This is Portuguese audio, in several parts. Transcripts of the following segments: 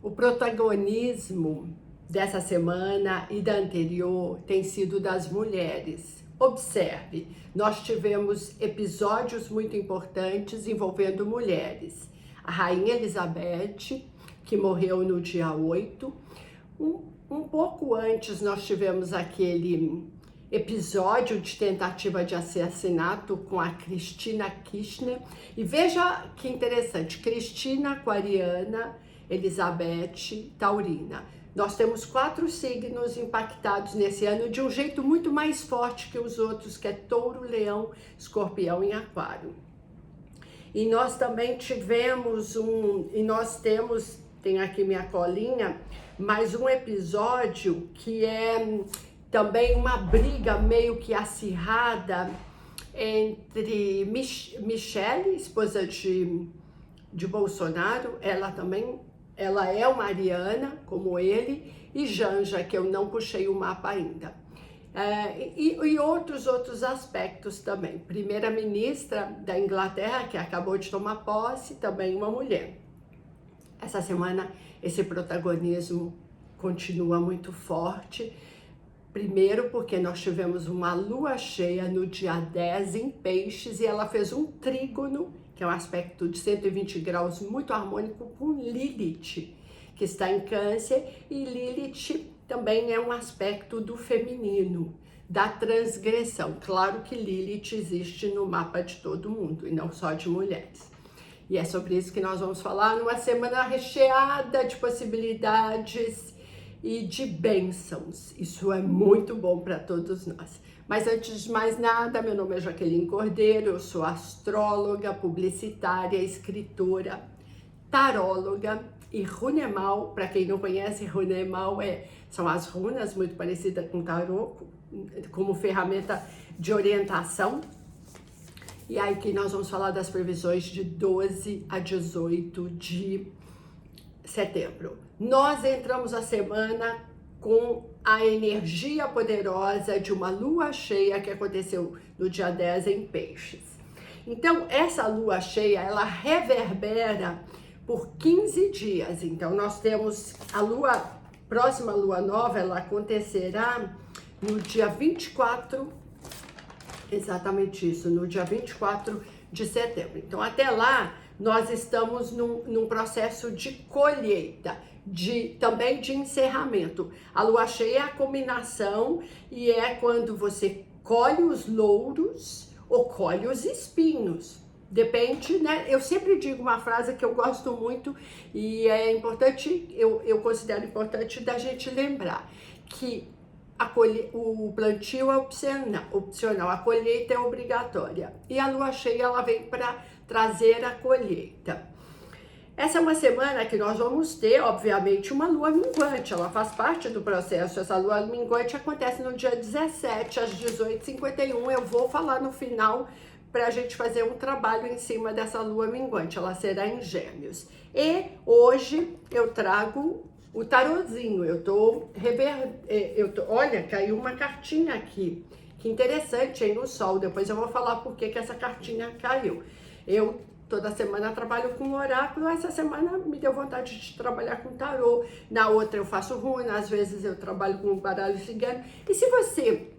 O protagonismo dessa semana e da anterior tem sido das mulheres. Observe, nós tivemos episódios muito importantes envolvendo mulheres. A Rainha Elizabeth, que morreu no dia 8. Um pouco antes nós tivemos aquele episódio de tentativa de assassinato com a Cristina Kirchner. E veja que interessante, Cristina aquariana, Elizabeth taurina. Nós temos 4 signos impactados nesse ano de um jeito muito mais forte que os outros, que é touro, leão, escorpião e aquário. E nós também tivemos tem aqui minha colinha, mais um episódio que é também uma briga meio que acirrada entre Michele, esposa de Bolsonaro, ela é uma ariana, como ele, e Janja, que eu não puxei o mapa ainda. E outros aspectos também. Primeira-ministra da Inglaterra, que acabou de tomar posse, também uma mulher. Essa semana, esse protagonismo continua muito forte. Primeiro porque nós tivemos uma lua cheia no dia 10 em Peixes e ela fez um trígono, que é um aspecto de 120 graus muito harmônico com Lilith, que está em Câncer, e Lilith também é um aspecto do feminino, da transgressão. Claro que Lilith existe no mapa de todo mundo e não só de mulheres. E é sobre isso que nós vamos falar numa semana recheada de possibilidades e de bênçãos. Isso é muito bom para todos nós. Mas antes de mais nada, meu nome é Jaqueline Cordeiro, eu sou astróloga, publicitária, escritora, taróloga e runemal. Para quem não conhece, runemal são as runas, muito parecidas com tarô, como ferramenta de orientação. E aí que nós vamos falar das previsões de 12 a 18 de setembro. Nós entramos a semana com a energia poderosa de uma lua cheia que aconteceu no dia 10 em Peixes. Então, essa lua cheia, ela reverbera por 15 dias. Então, nós temos próxima lua nova, ela acontecerá no dia 24, exatamente isso, no dia 24 de setembro. Então, até lá, nós estamos num processo de colheita, também de encerramento. A lua cheia é a combinação e é quando você colhe os louros ou colhe os espinhos. Depende, né? Eu sempre digo uma frase que eu gosto muito e é importante, eu considero importante da gente lembrar que o plantio é opcional, a colheita é obrigatória. E a lua cheia, ela vem para trazer a colheita. Essa é uma semana que nós vamos ter, obviamente, uma lua minguante, ela faz parte do processo. Essa lua minguante acontece no dia 17, às 18h51. Eu vou falar no final para a gente fazer um trabalho em cima dessa lua minguante. Ela será em Gêmeos. E hoje eu trago o tarozinho. Olha, caiu uma cartinha aqui. Que interessante, hein, no sol. Depois eu vou falar por que essa cartinha caiu. Eu toda semana trabalho com oráculo, essa semana me deu vontade de trabalhar com tarô, na outra eu faço runa, às vezes eu trabalho com baralho cigano. E se você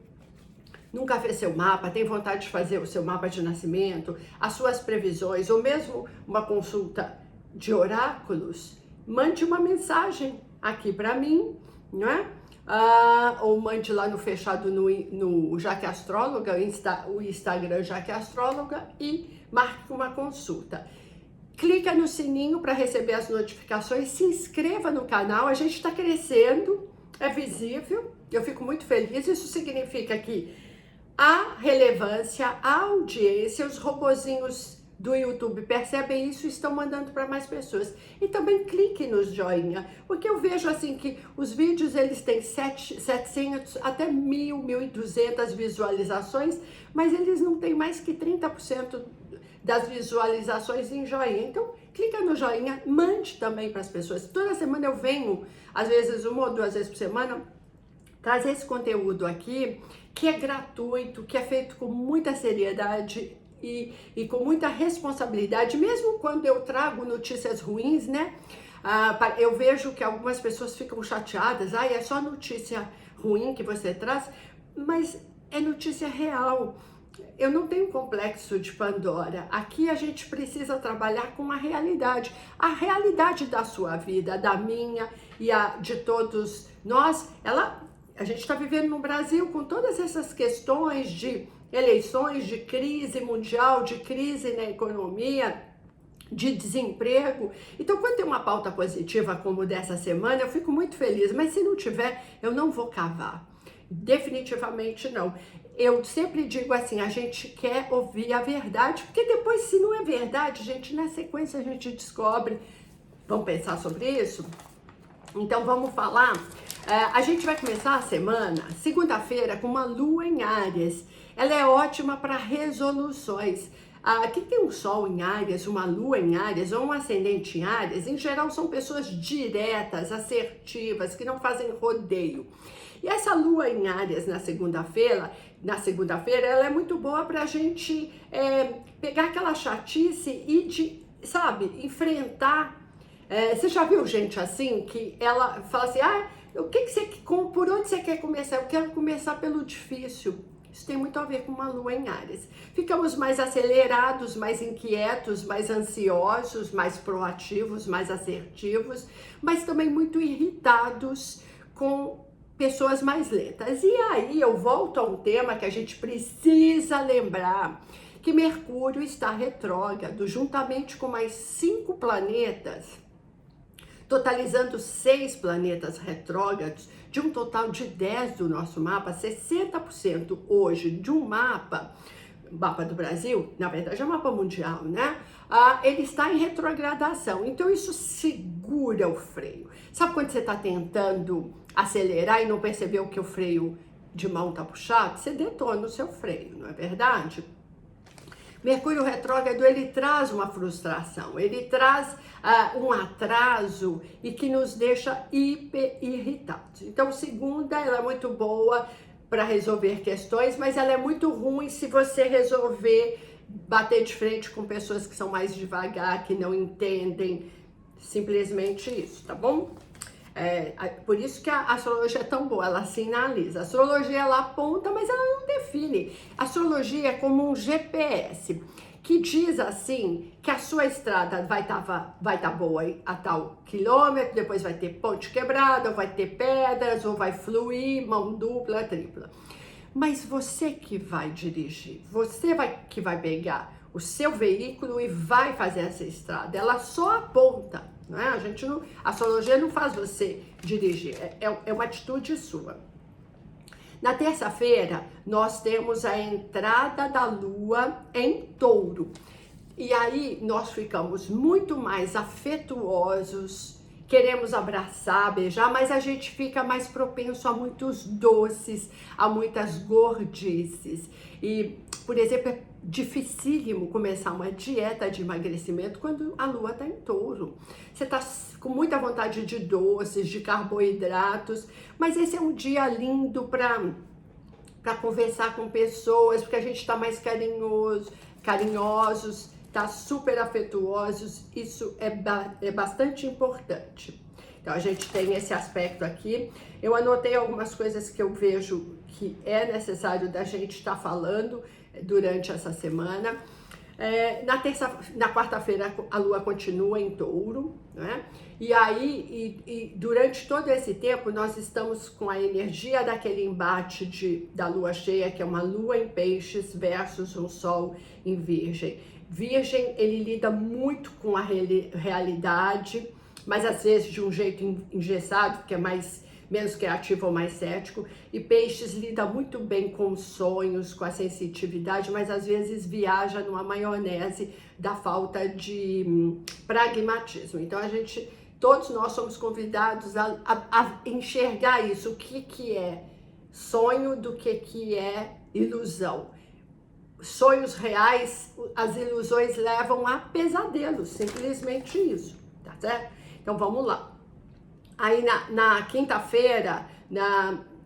nunca fez seu mapa, tem vontade de fazer o seu mapa de nascimento, as suas previsões, ou mesmo uma consulta de oráculos, mande uma mensagem aqui para mim, não é? Ou mande lá no fechado no Jaque Astróloga, o Instagram Jaque Astróloga, e marque uma consulta. Clica no sininho para receber as notificações, se inscreva no canal, a gente está crescendo, é visível, eu fico muito feliz. Isso significa que a relevância, a audiência, os robozinhos do YouTube percebem isso e estão mandando para mais pessoas. E também clique no joinha, porque eu vejo assim que os vídeos eles têm 700 até 1.000, 1.200 visualizações, mas eles não têm mais que 30% das visualizações em joinha. Então, clica no joinha, mande também para as pessoas. Toda semana eu venho, às vezes 1 ou 2 vezes por semana, trazer esse conteúdo aqui, que é gratuito, que é feito com muita seriedade e com muita responsabilidade, mesmo quando eu trago notícias ruins, né? Eu vejo que algumas pessoas ficam chateadas, é só notícia ruim que você traz, mas é notícia real. Eu não tenho complexo de Pandora. Aqui a gente precisa trabalhar com a realidade da sua vida, da minha e a de todos nós. A gente está vivendo no Brasil com todas essas questões de eleições, de crise mundial, de crise na economia, de desemprego. Então, quando tem uma pauta positiva como dessa semana, eu fico muito feliz, mas se não tiver, eu não vou cavar. Definitivamente não. Eu sempre digo assim, a gente quer ouvir a verdade, porque depois, se não é verdade, gente, na sequência a gente descobre. Vamos pensar sobre isso? Então, vamos falar. A gente vai começar a semana, segunda-feira, com uma lua em Áries. Ela é ótima para resoluções. Quem tem um sol em Áries, uma lua em Áries ou um ascendente em Áries, em geral são pessoas diretas, assertivas, que não fazem rodeio. E essa lua em Áries na segunda-feira, ela é muito boa para a gente pegar aquela chatice e enfrentar. Você já viu gente assim, que ela fala assim, por onde você quer começar? Eu quero começar pelo difícil. Isso tem muito a ver com uma lua em Áries. Ficamos mais acelerados, mais inquietos, mais ansiosos, mais proativos, mais assertivos, mas também muito irritados com pessoas mais lentas. E aí eu volto a um tema que a gente precisa lembrar, que Mercúrio está retrógrado, juntamente com mais 5 planetas, totalizando 6 planetas retrógrados, de um total de 10 do nosso mapa. 60% hoje de um mapa do Brasil, na verdade é um mapa mundial, né? Ele está em retrogradação, então isso segura o freio. Sabe quando você está tentando acelerar e não percebeu que o freio de mão está puxado? Você detona o seu freio, não é verdade? Mercúrio retrógrado, ele traz uma frustração, ele traz um atraso e que nos deixa hiper irritados. Então, segunda, ela é muito boa para resolver questões, mas ela é muito ruim se você resolver bater de frente com pessoas que são mais devagar, que não entendem simplesmente isso, tá bom? Por isso que a astrologia é tão boa, ela sinaliza. A astrologia, ela aponta, mas ela não define. A astrologia é como um GPS, que diz assim, que a sua estrada vai tá boa a tal quilômetro, depois vai ter ponte quebrada, ou vai ter pedras, ou vai fluir, mão dupla, tripla. Mas você que vai dirigir, que vai pegar o seu veículo e vai fazer essa estrada, ela só aponta, não é? A astrologia não faz você dirigir, é uma atitude sua. Na terça-feira, nós temos a entrada da lua em Touro. E aí, nós ficamos muito mais afetuosos, queremos abraçar, beijar, mas a gente fica mais propenso a muitos doces, a muitas gordices. E, por exemplo, é dificílimo começar uma dieta de emagrecimento quando a lua está em Touro. Você está com muita vontade de doces, de carboidratos, mas esse é um dia lindo para conversar com pessoas, porque a gente está mais carinhosos, tá super afetuosos. Isso é bastante importante. Então a gente tem esse aspecto aqui. Eu anotei algumas coisas que eu vejo que é necessário da gente estar falando durante essa semana. Na quarta-feira a lua continua em Touro, né? E aí, durante todo esse tempo, nós estamos com a energia daquele embate da lua cheia, que é uma lua em peixes versus um sol em virgem. Virgem, ele lida muito com a realidade, mas às vezes de um jeito engessado, que é menos criativo ou mais cético, e peixes lida muito bem com os sonhos, com a sensitividade, mas às vezes viaja numa maionese da falta de pragmatismo. Então todos nós somos convidados a enxergar isso, o que é sonho do que é ilusão. Sonhos reais, as ilusões levam a pesadelos, simplesmente isso, tá certo? Então vamos lá. Aí na quinta-feira,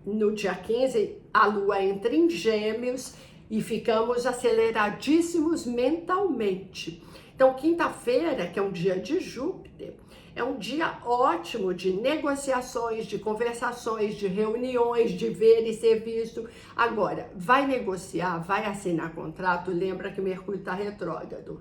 no dia 15, a lua entra em Gêmeos e ficamos aceleradíssimos mentalmente. Então, quinta-feira, que é um dia de Júpiter, É um dia ótimo de negociações, de conversações, de reuniões, de ver e ser visto. Agora, vai negociar, vai assinar contrato, lembra que Mercúrio está retrógrado.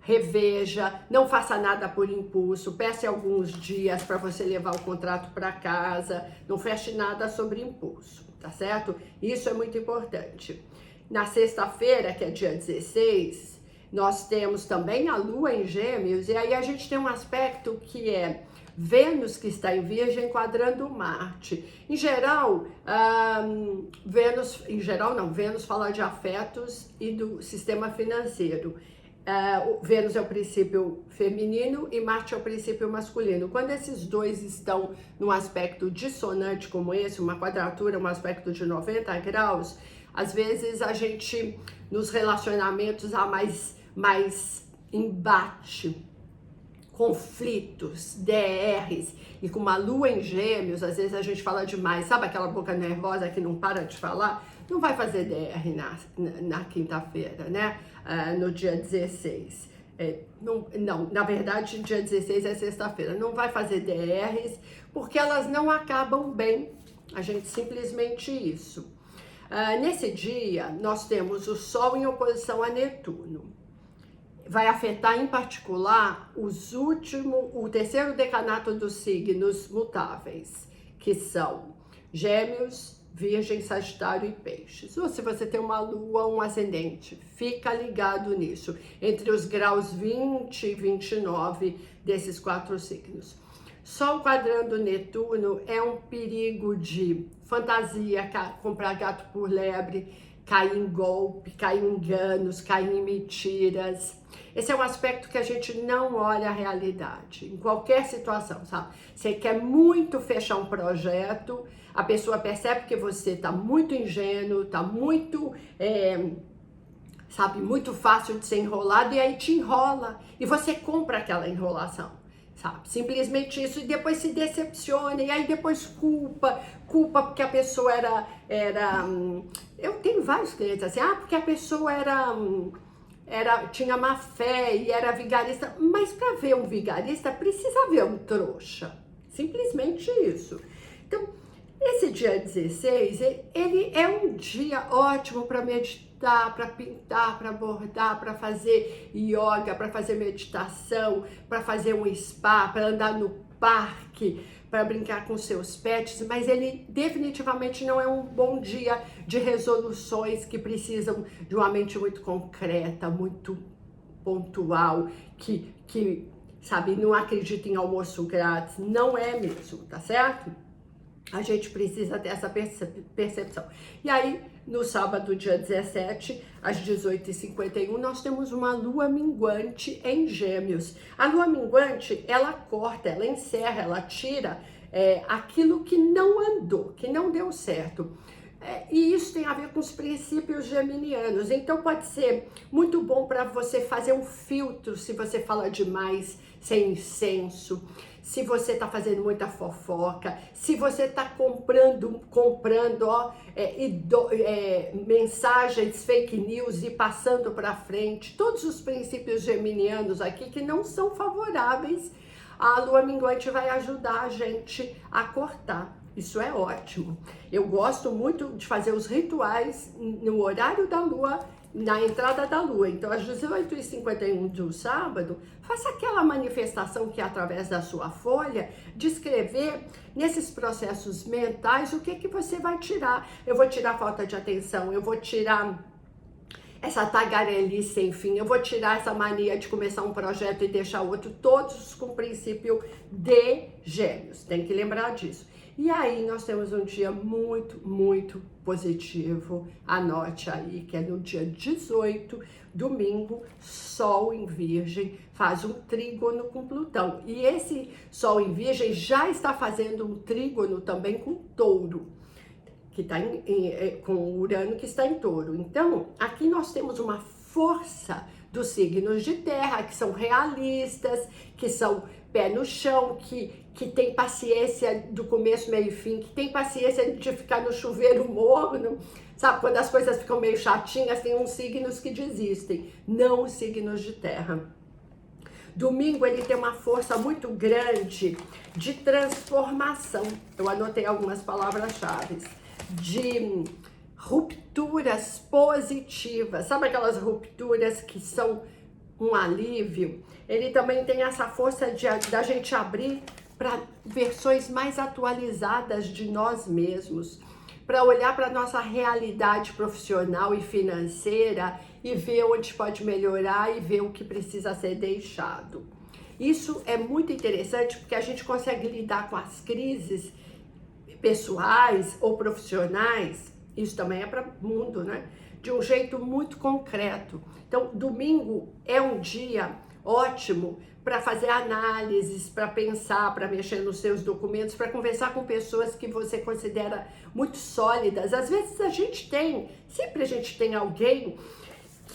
Reveja, não faça nada por impulso, peça alguns dias para você levar o contrato para casa, não feche nada sobre impulso, tá certo? Isso é muito importante. Na sexta-feira, que é dia 16, nós temos também a Lua em Gêmeos, e aí a gente tem um aspecto que é Vênus, que está em Virgem, quadrando Marte. Em geral, Vênus fala de afetos e do sistema financeiro. Vênus é o princípio feminino e Marte é o princípio masculino. Quando esses dois estão num aspecto dissonante como esse, uma quadratura, um aspecto de 90 graus, às vezes a gente, nos relacionamentos, há mais embate, conflitos, DRs, e com uma lua em Gêmeos, às vezes a gente fala demais, sabe aquela boca nervosa que não para de falar? Não vai fazer DR na quinta-feira, né? No dia 16. Na verdade, dia 16 é sexta-feira. Não vai fazer DRs, porque elas não acabam bem. A gente simplesmente isso. Nesse dia, nós temos o Sol em oposição a Netuno. Vai afetar em particular o terceiro decanato dos signos mutáveis, que são Gêmeos, Virgem, Sagitário e Peixes. Ou se você tem uma lua, um ascendente, fica ligado nisso, entre os graus 20 e 29 desses 4 signos. Sol quadrando Netuno é um perigo de fantasia, comprar gato por lebre, cair em golpe, cair em enganos, cair em mentiras. Esse é um aspecto que a gente não olha a realidade, em qualquer situação, sabe? Você quer muito fechar um projeto, a pessoa percebe que você está muito ingênuo, está muito, muito fácil de ser enrolado, e aí te enrola, e você compra aquela enrolação. Sabe? Simplesmente isso, e depois se decepciona, e aí depois culpa porque a pessoa eu tenho vários clientes assim, porque a pessoa tinha má fé e era vigarista, mas para ver um vigarista precisa ver um trouxa, simplesmente isso. Então, esse dia 16, ele é um dia ótimo para meditar, para pintar, para bordar, para fazer yoga, para fazer meditação, para fazer um spa, para andar no parque, para brincar com seus pets, mas ele definitivamente não é um bom dia de resoluções que precisam de uma mente muito concreta, muito pontual, que sabe, não acredita em almoço grátis, não é mesmo, tá certo? A gente precisa ter essa percepção. E aí, no sábado, dia 17, às 18h51, nós temos uma lua minguante em Gêmeos. A lua minguante, ela corta, ela encerra, ela tira aquilo que não andou, que não deu certo. E isso tem a ver com os princípios geminianos. Então pode ser muito bom para você fazer um filtro se você fala demais, sem senso, se você está fazendo muita fofoca, se você está comprando mensagens fake news e passando para frente, todos os princípios geminianos aqui que não são favoráveis, a lua minguante vai ajudar a gente a cortar. Isso é ótimo. Eu gosto muito de fazer os rituais no horário da lua, na entrada da lua. Então, às 18h51 do sábado, faça aquela manifestação que é através da sua folha, de escrever nesses processos mentais o que você vai tirar. Eu vou tirar falta de atenção, eu vou tirar essa tagarelice sem fim, eu vou tirar essa mania de começar um projeto e deixar o outro, todos com o princípio de Gêmeos. Tem que lembrar disso. E aí nós temos um dia muito, muito positivo, anote aí, que é no dia 18, domingo, Sol em Virgem, faz um trígono com Plutão. E esse Sol em Virgem já está fazendo um trígono também com Touro, que está com Urano, que está em Touro. Então, aqui nós temos uma força dos signos de terra, que são realistas, que são pé no chão, que tem paciência do começo, meio e fim, que tem paciência de ficar no chuveiro morno, sabe? Quando as coisas ficam meio chatinhas, tem uns signos que desistem, não os signos de terra. Domingo ele tem uma força muito grande de transformação. Eu anotei algumas palavras-chave. De rupturas positivas. Sabe aquelas rupturas que são um alívio? Ele também tem essa força da gente abrir para versões mais atualizadas de nós mesmos, para olhar para a nossa realidade profissional e financeira e ver onde pode melhorar e ver o que precisa ser deixado. Isso é muito interessante porque a gente consegue lidar com as crises pessoais ou profissionais, isso também é para o mundo, né? De um jeito muito concreto. Então, domingo é um dia ótimo para fazer análises, para pensar, para mexer nos seus documentos, para conversar com pessoas que você considera muito sólidas. Às vezes sempre a gente tem alguém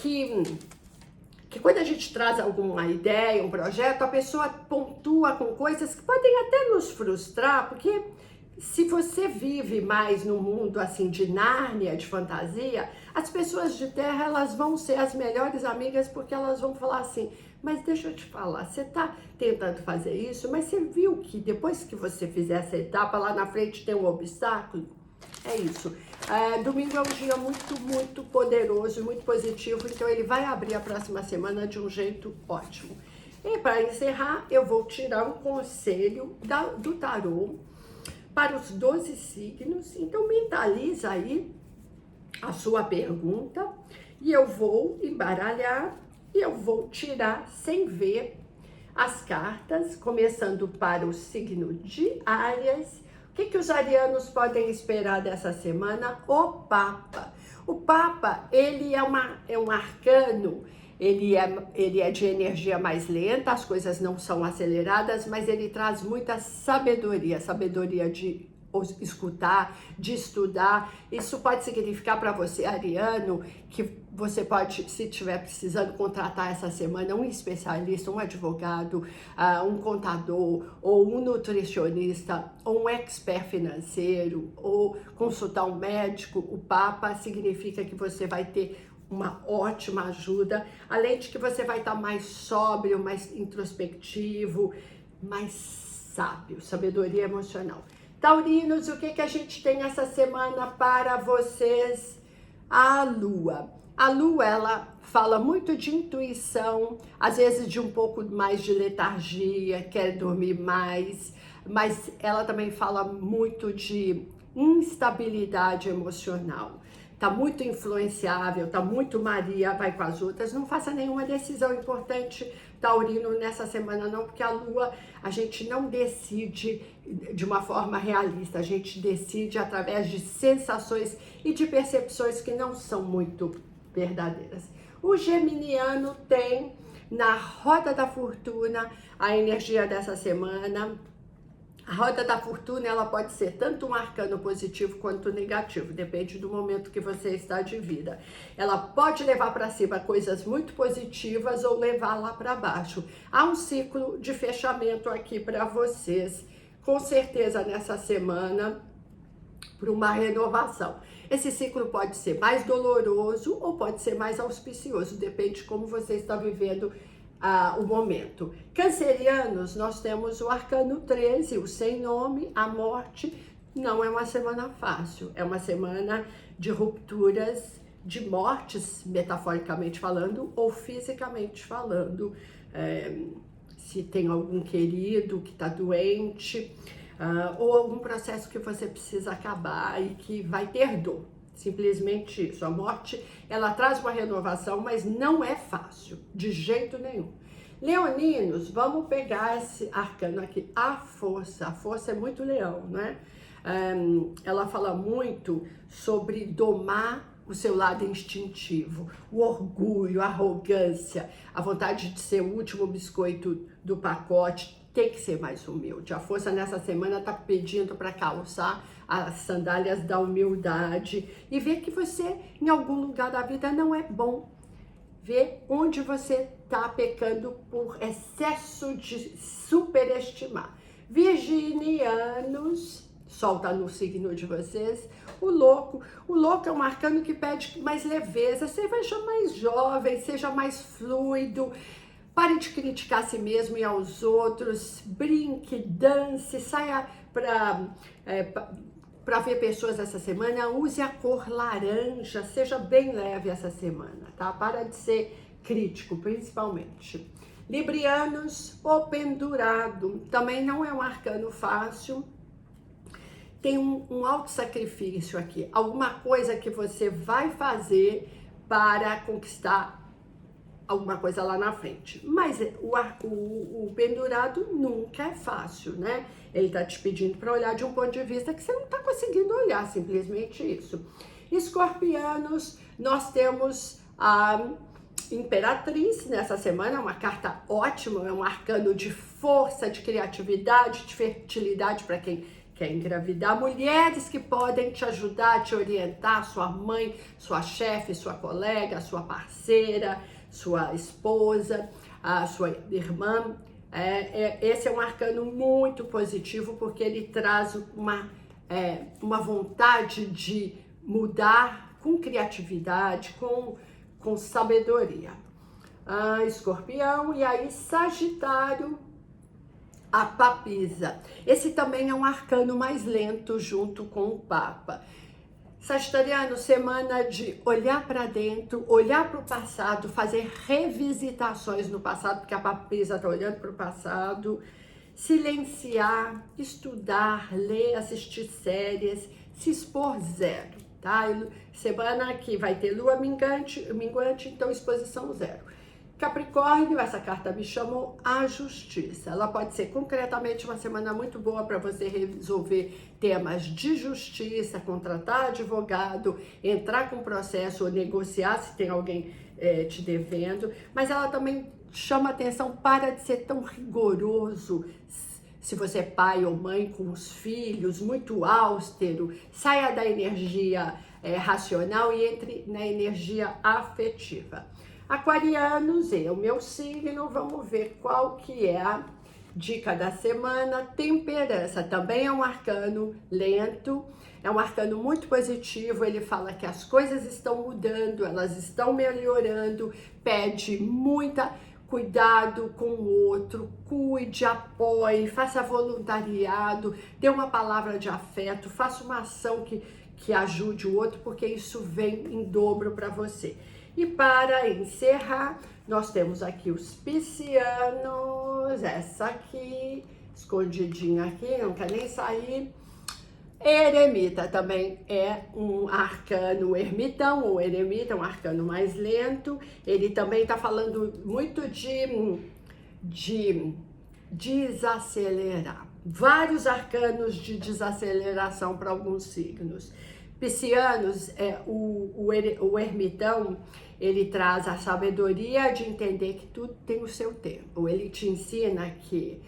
que quando a gente traz alguma ideia, um projeto, a pessoa pontua com coisas que podem até nos frustrar, porque se você vive mais no mundo assim de Nárnia, de fantasia, as pessoas de terra elas vão ser as melhores amigas porque elas vão falar assim, mas deixa eu te falar, você tá tentando fazer isso, mas você viu que depois que você fizer essa etapa, lá na frente tem um obstáculo? É isso. Domingo é um dia muito, muito poderoso e muito positivo, então ele vai abrir a próxima semana de um jeito ótimo. E para encerrar, eu vou tirar um conselho do tarô para os 12 signos. Então mentaliza aí a sua pergunta e eu vou embaralhar e eu vou tirar sem ver as cartas, começando para o signo de Áries. O que os arianos podem esperar dessa semana? O Papa. O Papa, ele é um arcano, ele é de energia mais lenta, as coisas não são aceleradas, mas ele traz muita sabedoria de escutar, de estudar. Isso pode significar para você, ariano, que você pode, se estiver precisando, contratar essa semana um especialista, um advogado, um contador, ou um nutricionista, ou um expert financeiro, ou consultar um médico. O Papa significa que você vai ter uma ótima ajuda, além de que você vai estar mais sóbrio, mais introspectivo, mais sábio, sabedoria emocional. Taurinos, o que a gente tem essa semana para vocês? A Lua. A Lua, ela fala muito de intuição, às vezes de um pouco mais de letargia, quer dormir mais, mas ela também fala muito de instabilidade emocional. Tá muito influenciável, tá muito Maria, vai com as outras. Não faça nenhuma decisão importante, taurino, nessa semana não, porque a Lua, a gente não decide de uma forma realista, a gente decide através de sensações e de percepções que não são muito verdadeiras. O geminiano tem na roda da fortuna a energia dessa semana. A roda da fortuna, ela pode ser tanto um arcano positivo quanto negativo, depende do momento que você está de vida. Ela pode levar para cima coisas muito positivas ou levar lá para baixo. Há um ciclo de fechamento aqui para vocês, com certeza nessa semana, para uma renovação. Esse ciclo pode ser mais doloroso ou pode ser mais auspicioso, depende de como você está vivendo o momento. Cancerianos, nós temos o arcano 13, o sem nome, a morte. Não é uma semana fácil, é uma semana de rupturas, de mortes, metaforicamente falando, ou fisicamente falando. Se tem algum querido que está doente, ou algum processo que você precisa acabar e que vai ter dor. Simplesmente isso. A morte, ela traz uma renovação, mas não é fácil, de jeito nenhum. Leoninos, vamos pegar esse arcano aqui, a força. A força é muito leão, né? Ela fala muito sobre domar o seu lado instintivo, o orgulho, a arrogância, a vontade de ser o último biscoito do pacote. Tem que ser mais humilde. A força nessa semana tá pedindo para calçar as sandálias da humildade e ver que você, em algum lugar da vida, não é bom. Ver onde você tá pecando por excesso de superestimar. Virginianos, Sol tá no signo de vocês. O louco é um arcano que pede mais leveza. Seja mais jovem, seja mais fluido. Pare de criticar a si mesmo e aos outros, brinque, dance, saia para ver pessoas essa semana, use a cor laranja, seja bem leve essa semana, tá? Para de ser crítico, principalmente. Librianos, o pendurado, também não é um arcano fácil, tem um alto sacrifício aqui, alguma coisa que você vai fazer para conquistar alguma coisa lá na frente. Mas o pendurado nunca é fácil, né? Ele tá te pedindo para olhar de um ponto de vista que você não tá conseguindo olhar, simplesmente isso. Escorpianos, nós temos a Imperatriz nessa semana, uma carta ótima, é um arcano de força, de criatividade, de fertilidade para quem quer engravidar. Mulheres que podem te ajudar, te orientar, sua mãe, sua chefe, sua colega, sua parceira, sua esposa, a sua irmã. Esse é um arcano muito positivo porque ele traz uma vontade de mudar com criatividade, com sabedoria. Escorpião, e aí Sagitário, a papisa. Esse também é um arcano mais lento junto com o Papa. Sagitariano, semana de olhar para dentro, olhar para o passado, fazer revisitações no passado, porque a papisa está olhando para o passado, silenciar, estudar, ler, assistir séries, se expor zero, tá? Semana que vai ter lua minguante, então exposição zero. Capricórnio, essa carta me chamou a justiça. Ela pode ser concretamente uma semana muito boa para você resolver temas de justiça, contratar advogado, entrar com processo ou negociar se tem alguém te devendo. Mas ela também chama atenção para de ser tão rigoroso. Se você é pai ou mãe com os filhos, muito austero, saia da energia racional e entre na energia afetiva. Aquarianos, é o meu signo, vamos ver qual que é a dica da semana. Temperança, também é um arcano lento, é um arcano muito positivo, ele fala que as coisas estão mudando, elas estão melhorando, pede muita cuidado com o outro, cuide, apoie, faça voluntariado, dê uma palavra de afeto, faça uma ação que ajude o outro, porque isso vem em dobro para você. E para encerrar, nós temos aqui os piscianos, essa aqui, escondidinha aqui, não quer nem sair. Eremita também é um arcano ermitão, ou eremita, um arcano mais lento. Ele também está falando muito de desacelerar. Vários arcanos de desaceleração para alguns signos. Piscianos, o ermitão, ele traz a sabedoria de entender que tudo tem o seu tempo. Ele te ensina que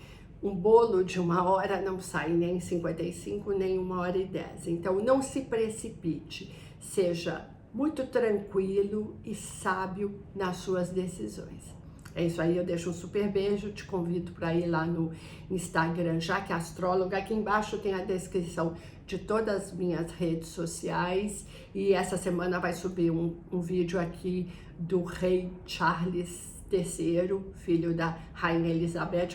um bolo de 1 hora não sai nem em 55, nem 1h10. Então, não se precipite. Seja muito tranquilo e sábio nas suas decisões. É isso aí, eu deixo um super beijo, te convido para ir lá no Instagram, Jaque Astróloga. Aqui embaixo tem a descrição de todas as minhas redes sociais. E essa semana vai subir um vídeo aqui do rei Charles III, filho da Rainha Elizabeth.